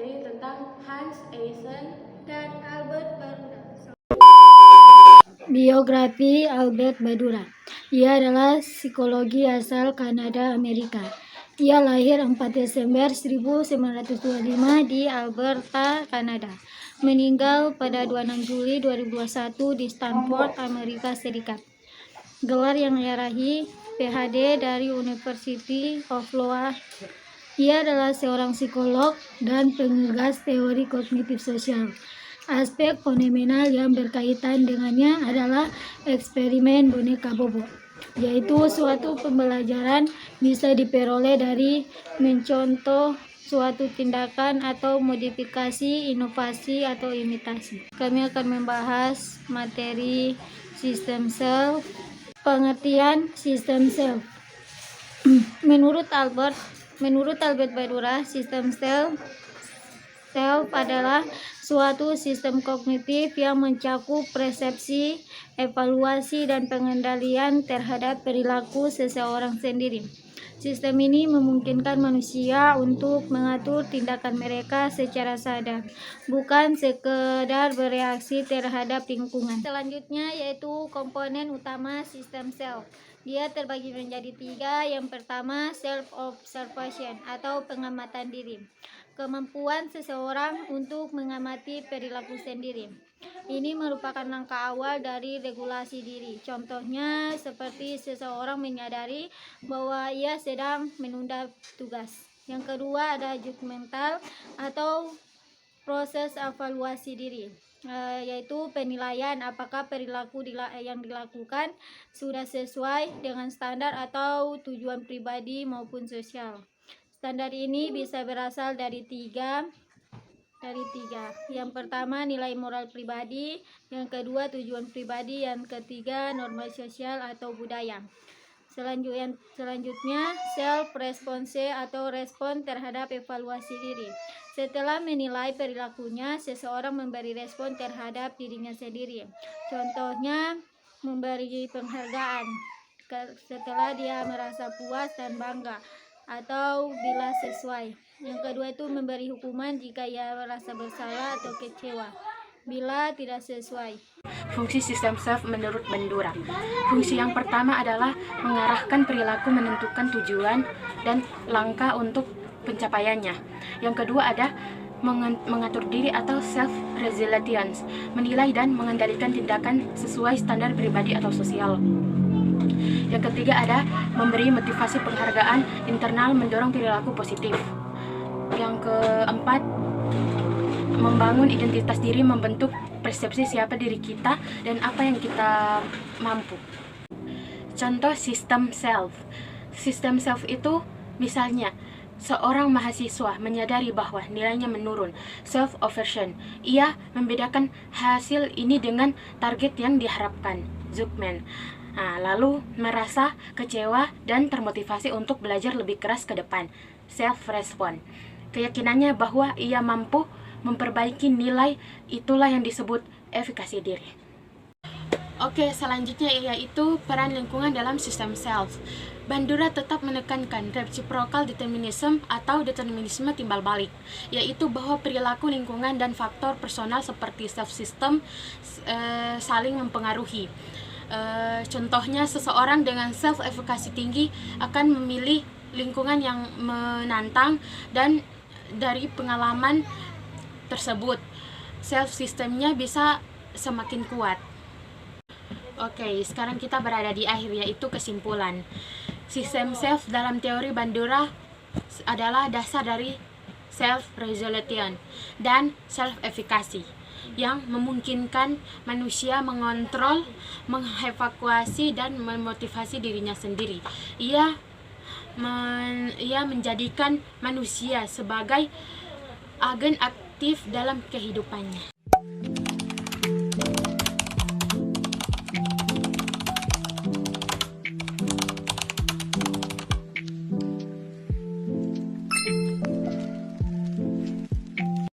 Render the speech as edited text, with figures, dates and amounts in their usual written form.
materi tentang Hans Eysen dan Albert Bandura. Biografi Albert Bandura. Ia adalah psikologi asal Kanada, Amerika. Ia lahir 4 Desember 1925 di Alberta, Kanada. Meninggal pada 26 Juli 2021 di Stanford, Amerika Serikat. Gelar yang ia raih PhD dari University of Iowa. Ia adalah seorang psikolog dan penggagas teori kognitif sosial. Aspek fenomenal yang berkaitan dengannya adalah eksperimen boneka Bobo, yaitu suatu pembelajaran bisa diperoleh dari mencontoh suatu tindakan atau modifikasi, inovasi, atau imitasi. Kami akan membahas materi sistem self. Pengertian sistem self. Menurut Albert Bandura, sistem self adalah suatu sistem kognitif yang mencakup persepsi, evaluasi, dan pengendalian terhadap perilaku seseorang sendiri. Sistem ini memungkinkan manusia untuk mengatur tindakan mereka secara sadar, bukan sekedar bereaksi terhadap lingkungan. Selanjutnya yaitu komponen utama sistem self. Dia terbagi menjadi 3. Yang pertama, self-observation atau pengamatan diri. Kemampuan seseorang untuk mengamati perilaku sendiri. Ini merupakan langkah awal dari regulasi diri. Contohnya seperti seseorang menyadari bahwa ia sedang menunda tugas. Yang kedua ada judgmental atau proses evaluasi diri, yaitu penilaian apakah perilaku yang dilakukan sudah sesuai dengan standar atau tujuan pribadi maupun sosial. Standar ini bisa berasal dari tiga. Yang pertama nilai moral pribadi, yang kedua tujuan pribadi, yang ketiga norma sosial atau budaya. Selanjutnya self response atau respon terhadap evaluasi diri. Setelah menilai perilakunya, seseorang memberi respon terhadap dirinya sendiri. Contohnya memberi penghargaan setelah dia merasa puas dan bangga, atau bila sesuai. Yang kedua itu memberi hukuman jika ia merasa bersalah atau kecewa bila tidak sesuai. Fungsi sistem self menurut Bandura. Fungsi yang pertama adalah mengarahkan perilaku, menentukan tujuan dan langkah untuk pencapaiannya. Yang kedua ada mengatur diri atau self-resilience, menilai dan mengendalikan tindakan sesuai standar pribadi atau sosial. Yang ketiga ada memberi motivasi, penghargaan internal, mendorong perilaku positif. Yang keempat, membangun identitas diri, membentuk persepsi siapa diri kita dan apa yang kita mampu. Contoh sistem self. Sistem self itu misalnya seorang mahasiswa menyadari bahwa nilainya menurun, self-aversion. Ia membedakan hasil ini dengan target yang diharapkan, judgment. Lalu merasa kecewa dan termotivasi untuk belajar lebih keras ke depan, self-response. Keyakinannya bahwa ia mampu memperbaiki nilai, itulah yang disebut efikasi diri. Oke, selanjutnya yaitu peran lingkungan dalam sistem self. Bandura tetap menekankan reciprocal determinism atau determinisme timbal balik, yaitu bahwa perilaku lingkungan dan faktor personal seperti self-system saling mempengaruhi. Contohnya seseorang dengan self-efficacy tinggi akan memilih lingkungan yang menantang, dan dari pengalaman tersebut self-systemnya bisa semakin kuat. Oke, sekarang kita berada di akhir, yaitu kesimpulan. Sistem self dalam teori Bandura adalah dasar dari self-resolution dan self-efficacy yang memungkinkan manusia mengontrol, mengevakuasi, dan memotivasi dirinya sendiri. Ia menjadikan manusia sebagai agen aktif dalam kehidupannya.